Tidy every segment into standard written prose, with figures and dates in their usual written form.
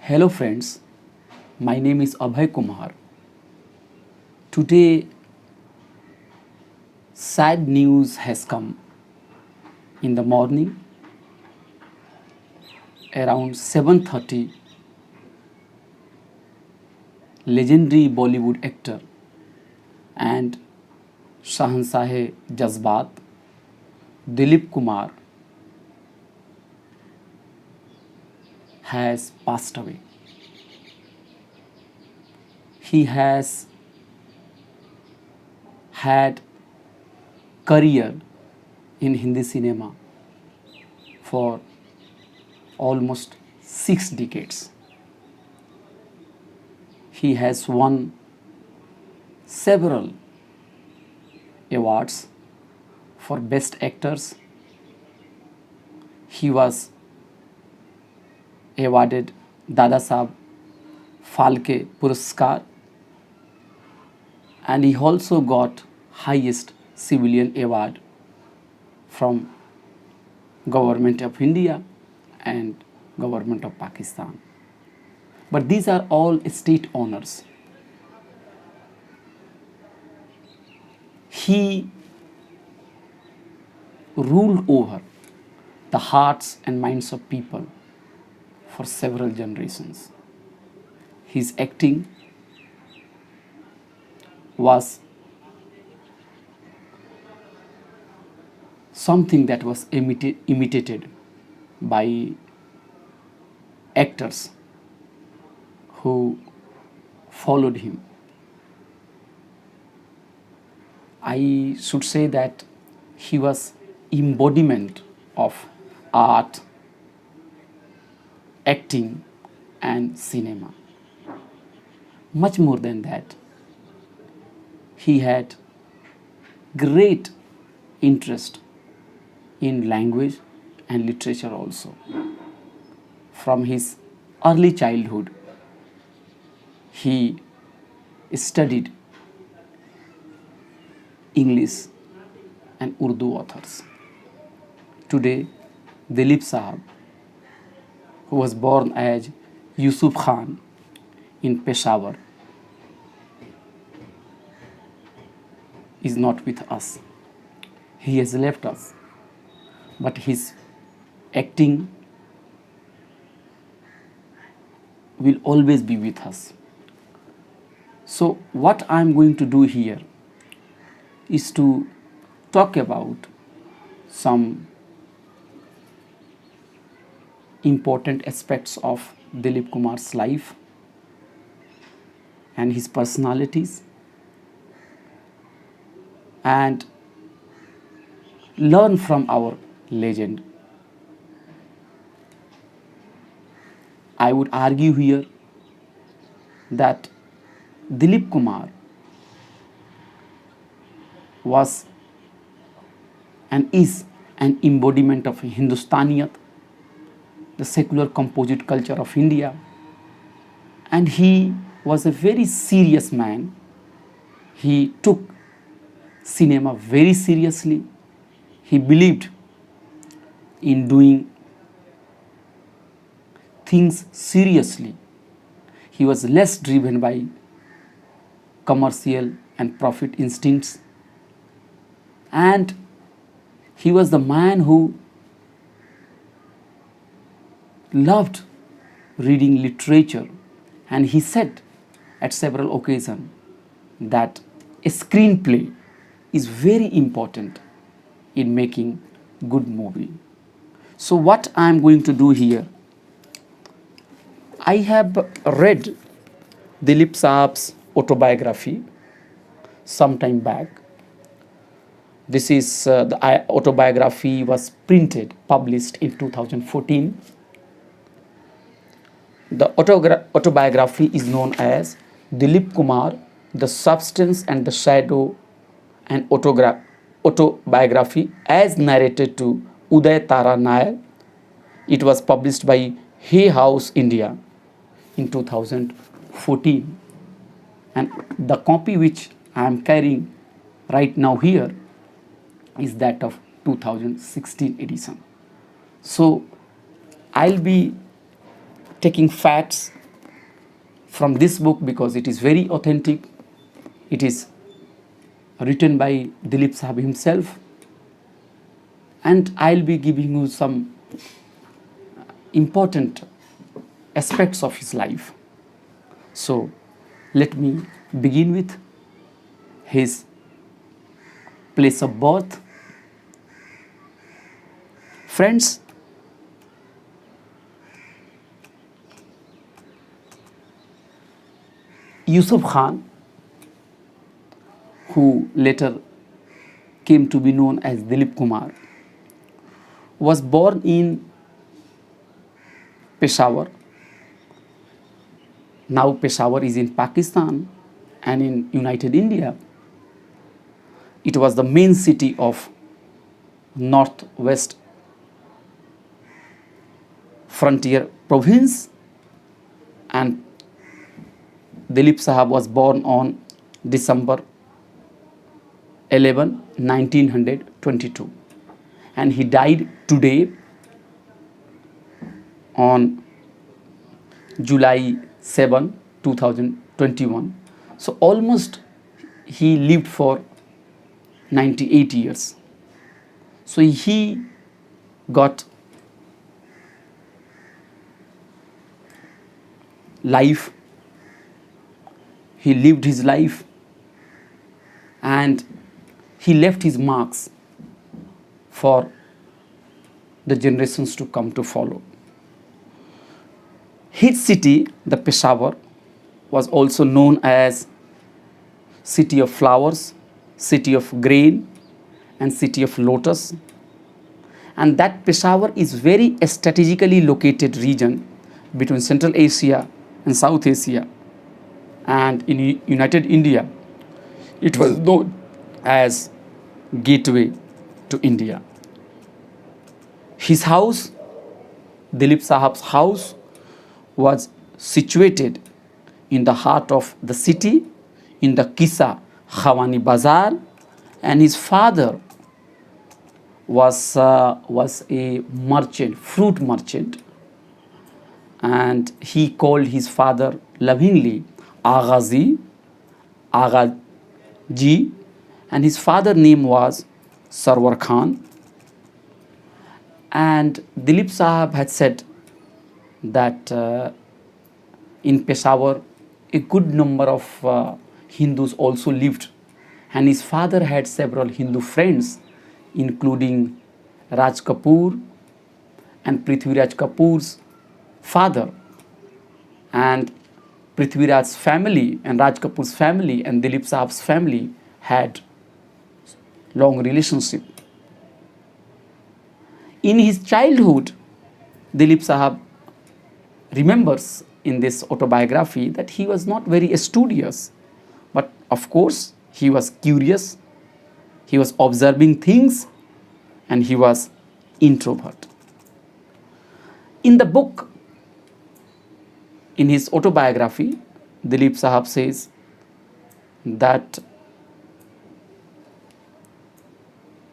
Hello friends, my name is Abhay Kumar. Today sad news has come in the morning around 7:30. Legendary Bollywood actor and Shahansahe Jazbat Dilip Kumar has passed away. He has had career in Hindi cinema for almost 6 decades. He has won several awards for best actors. He was awarded Dada Sahab Phalke Puraskar, and he also got highest civilian award from Government of India and Government of Pakistan. But these are all state honors. He ruled over the hearts and minds of people for several generations. His acting was something that was imitated by actors who followed him. I should say that he was embodiment of art, acting and cinema. Much more than that, he had great interest in language and literature also. From his early childhood, he studied English and Urdu authors. Today, Dilip Sahab, who was born as Yusuf Khan in Peshawar, is not with us. He has left us, but his acting will always be with us. So, what I am going to do here is to talk about some important aspects of Dilip Kumar's life and his personalities, and learn from our legend. I would argue here that Dilip Kumar was and is an embodiment of Hindustaniyat, the secular composite culture of India, and he was a very serious man. He took cinema very seriously. He believed in doing things seriously. He was less driven by commercial and profit instincts, and he was the man who loved reading literature, and he said at several occasions that a screenplay is very important in making good movie. So what I am going to do here, I have read Dilip Saab's autobiography some time back. This is the autobiography was printed, published in 2014. The autobiography is known as Dilip Kumar, The Substance and the Shadow, and autobiography as narrated to Uday Tara Nair. It was published by Hay House India in 2014, and the copy which I am carrying right now here is that of 2016 edition. So I'll be taking facts from this book because it is very authentic. It is written by Dilip Sahab himself, and I'll be giving you some important aspects of his life. So let me begin with his place of birth. Friends, Yusuf Khan, who later came to be known as Dilip Kumar, was born in Peshawar. Now Peshawar is in Pakistan and in United India. It was the main city of Northwest Frontier Province, and Dilip Sahab was born on December 11, 1922, and he died today on July 7, 2021. So almost he lived for 98 years. So he got life, he lived his life, and he left his marks for the generations to come to follow. His city, the Peshawar, was also known as city of flowers, city of grain, and city of lotus. And that Peshawar is very strategically located region between Central Asia and South Asia, and in United India. It was known as gateway to India. His house, Dilip Sahab's house, was situated in the heart of the city, in the Kisa Khawani Bazaar, and his father was a merchant, fruit merchant, and he called his father lovingly Aghaji, Aghaji, and his father name was Sarwar Khan. And Dilip Sahab had said that in Peshawar a good number of Hindus also lived, and his father had several Hindu friends, including Raj Kapoor and Prithviraj Kapoor's father, and Prithviraj's family and Raj Kapoor's family and Dilip Sahab's family had long relationship. In his childhood, Dilip Sahab remembers in this autobiography that he was not very studious, but of course he was curious, he was observing things, and he was introvert. In the book, in his autobiography, Dilip Sahab says that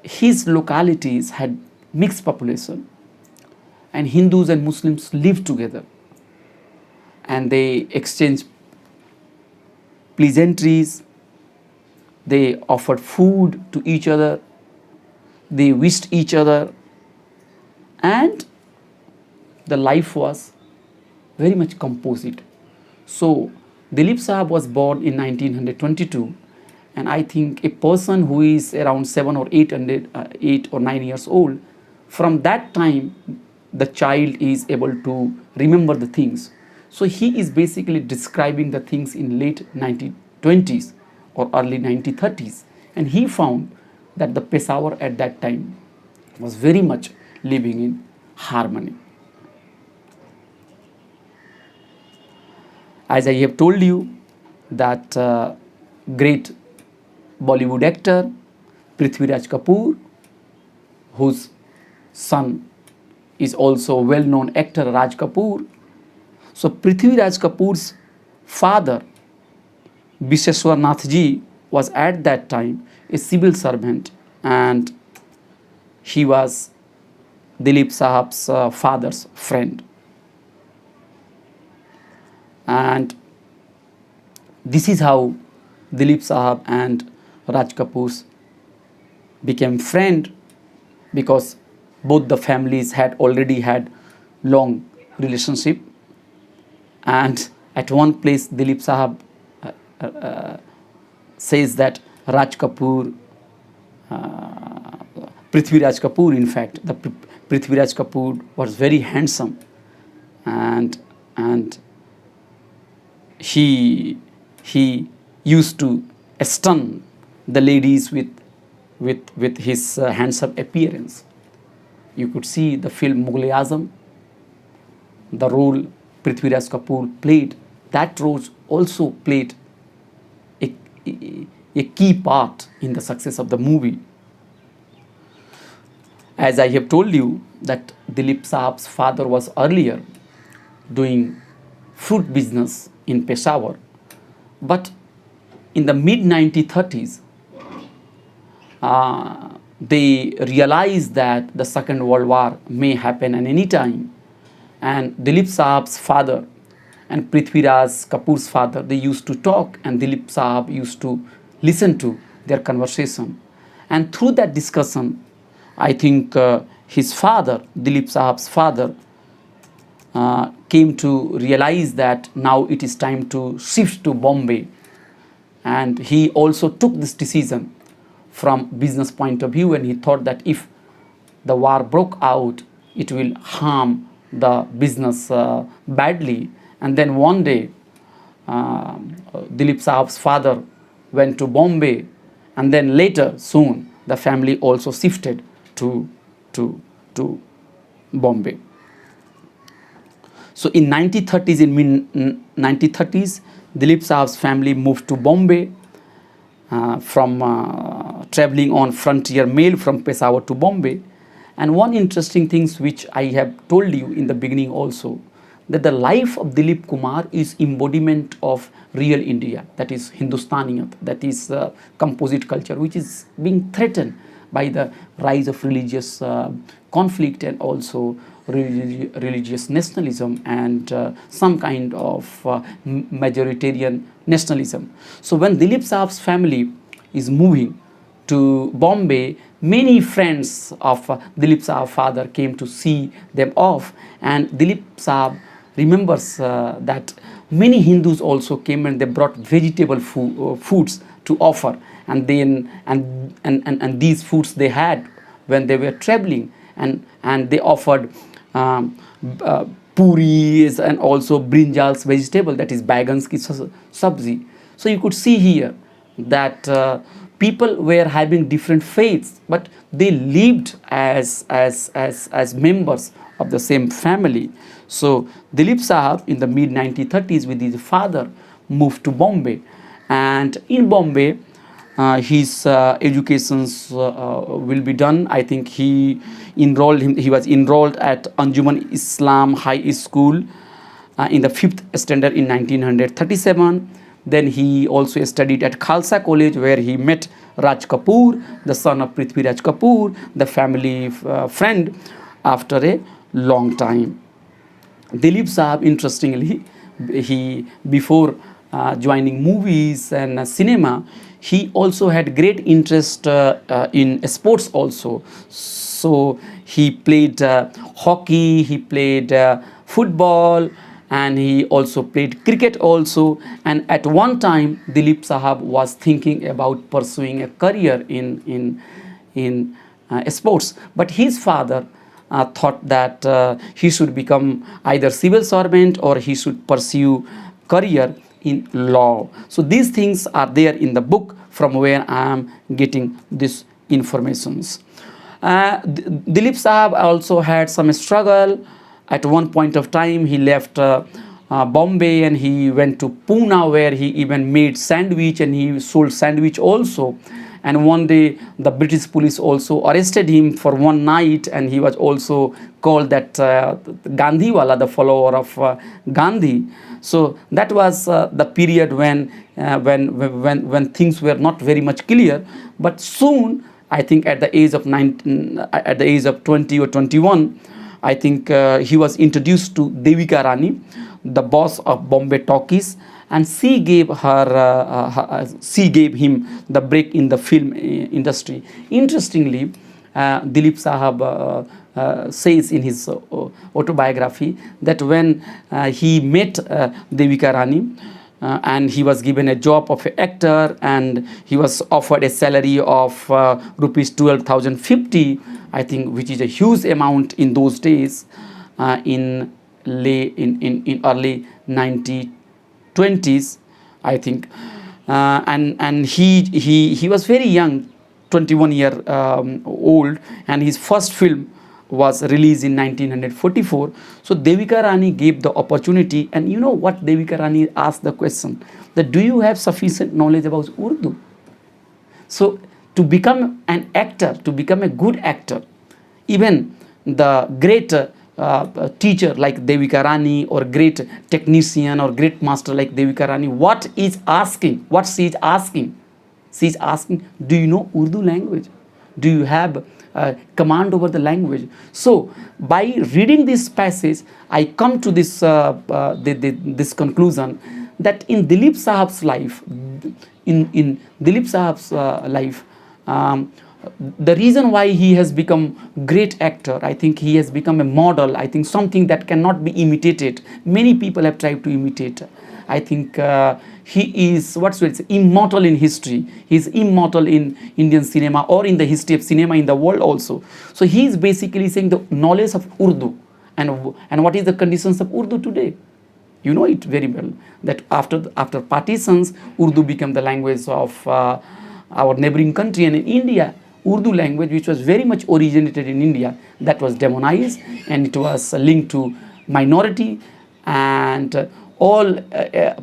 his localities had mixed population, and Hindus and Muslims lived together, and they exchanged pleasantries, they offered food to each other, they wished each other, and the life was very much composite. So Dilip Sahab was born in 1922, and I think a person who is around 8 or 9 years old, from that time the child is able to remember the things. So he is basically describing the things in late 1920s or early 1930s, and he found that the Peshawar at that time was very much living in harmony. As I have told you that great Bollywood actor Prithviraj Kapoor, whose son is also well-known actor Raj Kapoor. So Prithviraj Kapoor's father, Bisheshwar Nath ji, was at that time a civil servant, and he was Dilip Sahab's father's friend. And this is how Dilip Sahab and Raj Kapoor became friend, because both the families had already had long relationship. And at one place Dilip Sahab says that Raj Kapoor, Prithviraj Kapoor, in fact, the Prithviraj Kapoor was very handsome, and he used to stun the ladies with his handsome appearance. You could see the film Mughal-e-Azam, the role Prithviraj Kapoor played. That role also played a key part in the success of the movie. As I have told you that Dilip Sahab's father was earlier doing fruit business in Peshawar, but in the mid 1930s, they realized that the Second World War may happen at any time, and Dilip Sahab's father and Prithviraj Kapoor's father, they used to talk, and Dilip Sahab used to listen to their conversation. And through that discussion, I think his father, Dilip Sahab's father, came to realize that now it is time to shift to Bombay. And he also took this decision from business point of view, and he thought that if the war broke out, it will harm the business badly. And then one day, Dilip Sahab's father went to Bombay, and then later, soon, the family also shifted to Bombay. So in 1930s, in mid-1930s, Dilip Sahab's family moved to Bombay from traveling on frontier mail from Peshawar to Bombay. And one interesting thing which I have told you in the beginning also, that the life of Dilip Kumar is embodiment of real India, that is Hindustaniyat, that is composite culture, which is being threatened by the rise of religious conflict and also religious nationalism and some kind of majoritarian nationalism. So when Dilip Sahab's family is moving to Bombay, many friends of Dilip Sahab's father came to see them off, and Dilip Sahab remembers that many Hindus also came and they brought vegetable foods to offer, and then and these foods they had when they were traveling, and they offered puris and also brinjals vegetable, that is baigans ki sabzi. So you could see here that people were having different faiths, but they lived as members of the same family. So Dilip Sahab in the mid 1930s with his father moved to Bombay, and in Bombay his educations will be done. I think he was enrolled at Anjuman Islam High School in the 5th standard in 1937. Then he also studied at Khalsa College, where he met Raj Kapoor, the son of Prithviraj Kapoor, the family friend, after a long time. Dilip Sahab, interestingly, he before joining movies and cinema, he also had great interest in sports also. So he played hockey, he played football, and he also played cricket also. And at one time, Dilip Sahab was thinking about pursuing a career in sports. But his father thought that he should become either civil servant or he should pursue career in law. So these things are there in the book from where I am getting these informations. Dilip Sahab also had some struggle. At one point of time, he left Bombay and he went to Pune, where he even made sandwich and he sold sandwich also. And one day the British police also arrested him for one night, and he was also called that Gandhiwala, the follower of Gandhi. So that was the period when things were not very much clear. But soon, I think at the age of 20 or 21, I think he was introduced to Devika Rani, the boss of Bombay Talkies, and she gave him the break in the film industry. Interestingly, Dilip Sahab says in his autobiography that when he met Devika Rani, and he was given a job of an actor, and he was offered a salary of rupees 12,050, I think, which is a huge amount in those days, in early 1920s, I think. And he was very young, 21-year old, and his first film was released in 1944. So Devika Rani gave the opportunity, and you know what Devika Rani asked the question, that do you have sufficient knowledge about Urdu? So to become an actor, to become a good actor, even the great teacher like Devika Rani, or great technician or great master like Devika Rani, what she is asking, do you know Urdu language? Do you have command over the language? So by reading this passage, I come to this this conclusion, that in Dilip Sahab's life, the reason why he has become great actor, I think he has become a model, I think something that cannot be imitated. Many people have tried to imitate. I think he is, immortal in history. He is immortal in Indian cinema, or in the history of cinema in the world also. So he is basically saying the knowledge of Urdu, and what is the conditions of Urdu today. You know it very well, that after partitions, Urdu became the language of our neighboring country, and in India, Urdu language, which was very much originated in India, that was demonized, and it was linked to minority, and all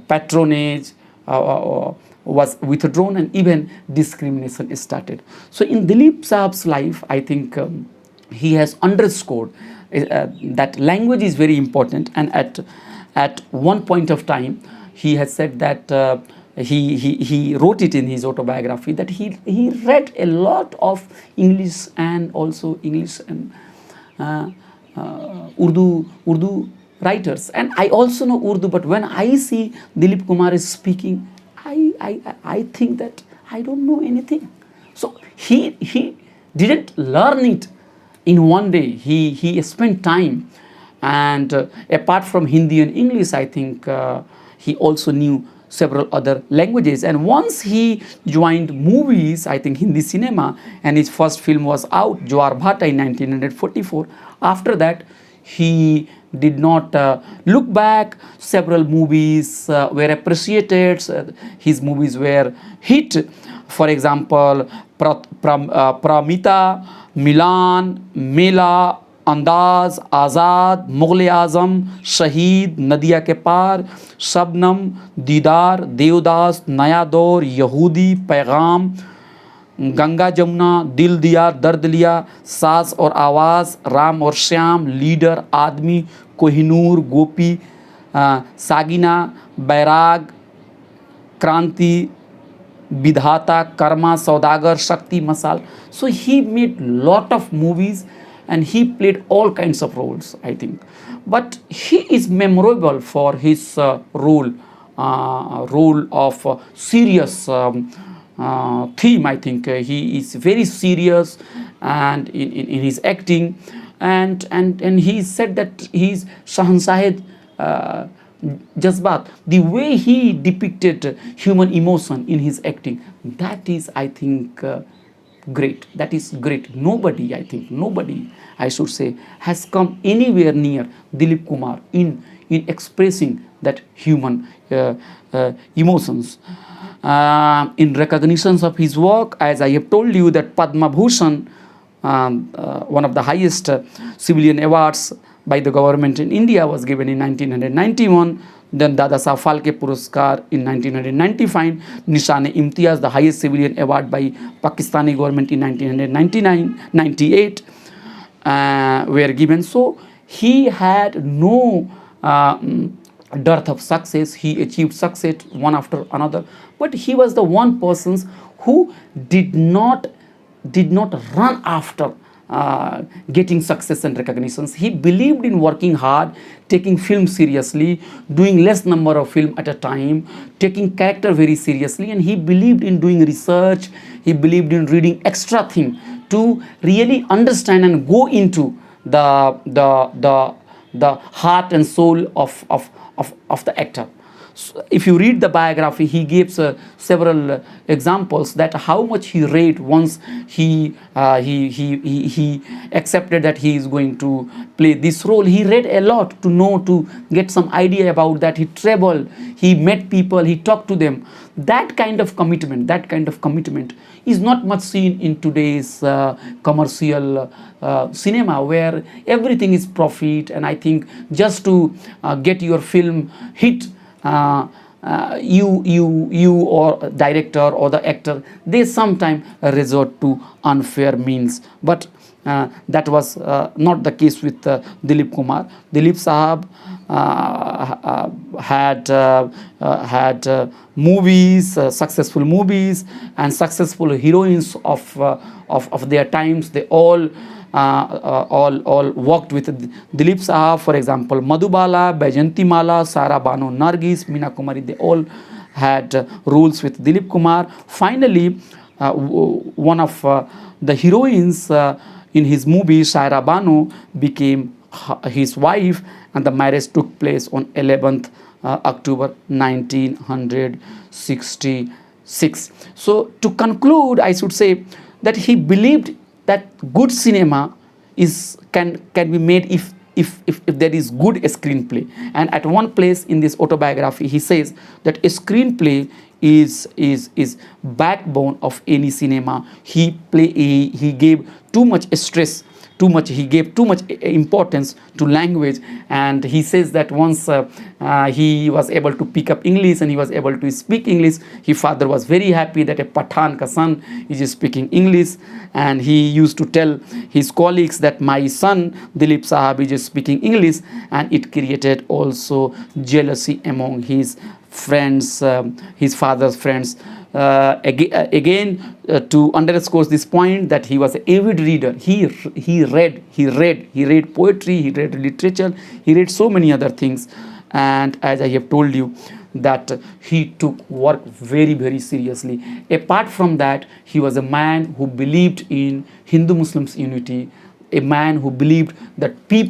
patronage was withdrawn, and even discrimination started. So in Dilip Sahab's life, I think he has underscored that language is very important, and at one point of time, he has said that he wrote it in his autobiography, that he read a lot of English, and also English and Urdu writers, and I also know Urdu, but when I see Dilip Kumar is speaking, I think that I don't know anything. So he didn't learn it in one day. He spent time, and apart from Hindi and English, I think he also knew several other languages. And once he joined movies, I think Hindi cinema, and his first film was out, Jawar Bhata, in 1944. After that, he did not look back. Several movies were appreciated. His movies were hit. For example, Pramita, Milan, Mela, अंदाज, आज़ाद, मुग़ल आज़म, शहीद, नदिया के पार, शबनम, दीदार, देवदास, नया दौर, यहूदी, पैगाम, गंगा जमुना, दिल दिया, दर्द लिया, सास और आवाज़, राम और श्याम, लीडर, आदमी, कोहिनूर, गोपी, सागिना, बैराग, क्रांति, विधाता, कर्मा, सौदागर, शक्ति, मसाल. So he made lot of movies, and he played all kinds of roles, I think. But he is memorable for his role of serious theme. I think he is very serious, and in his acting, and he said that he is Shahanshah Jazbat. The way he depicted human emotion in his acting, that is, I think, great. That is great. Nobody, I should say, has come anywhere near Dilip Kumar in expressing that human emotions. In recognition of his work, as I have told you, that Padma Bhushan, one of the highest civilian awards by the government in India, was given in 1991. Then Dada Saheb Phalke Puraskar in 1995, Nishan-e-Imtiyaz, the highest civilian award by Pakistani government in 1998, were given. So he had no dearth of success. He achieved success one after another, but he was the one person who did not run after getting success and recognitions. He believed in working hard, taking film seriously, doing less number of film at a time, taking character very seriously, and he believed in doing research. He believed in reading extra thing to really understand and go into the heart and soul of the actor. So if you read the biography, he gives several examples that how much he read once he accepted that he is going to play this role. He read a lot to know, to get some idea about that. He traveled, he met people, he talked to them. That kind of commitment is not much seen in today's commercial cinema, where everything is profit. And I think just to get your film hit, you or director or the actor, they sometimes resort to unfair means. But that was not the case with Dilip Kumar. Dilip Sahab had movies, successful movies, and successful heroines of their times. They all worked with Dilip Sahab. For example, Madhubala, Baijanti Mala, Sara Bano Nargis, Meena Kumari, they all had roles with Dilip Kumar. Finally, one of the heroines in his movie, Saira Bano, became his wife, and the marriage took place on 11th October 1966. So to conclude, I should say that he believed that good cinema can be made if there is good screenplay. And at one place in this autobiography, he says that a screenplay is backbone of any cinema. He gave too much stress, he gave too much importance to language. And he says that once he was able to pick up English and he was able to speak English, his father was very happy that a Pathan ka son is speaking English. And he used to tell his colleagues that my son Dilip Sahab is speaking English, and it created also jealousy among his friends, his father's friends. Again, to underscore this point, that he was an avid reader. He read poetry, he read literature, he read so many other things. And as I have told you, that he took work very, very seriously. Apart from that, he was a man who believed in Hindu Muslims unity, a man who believed that people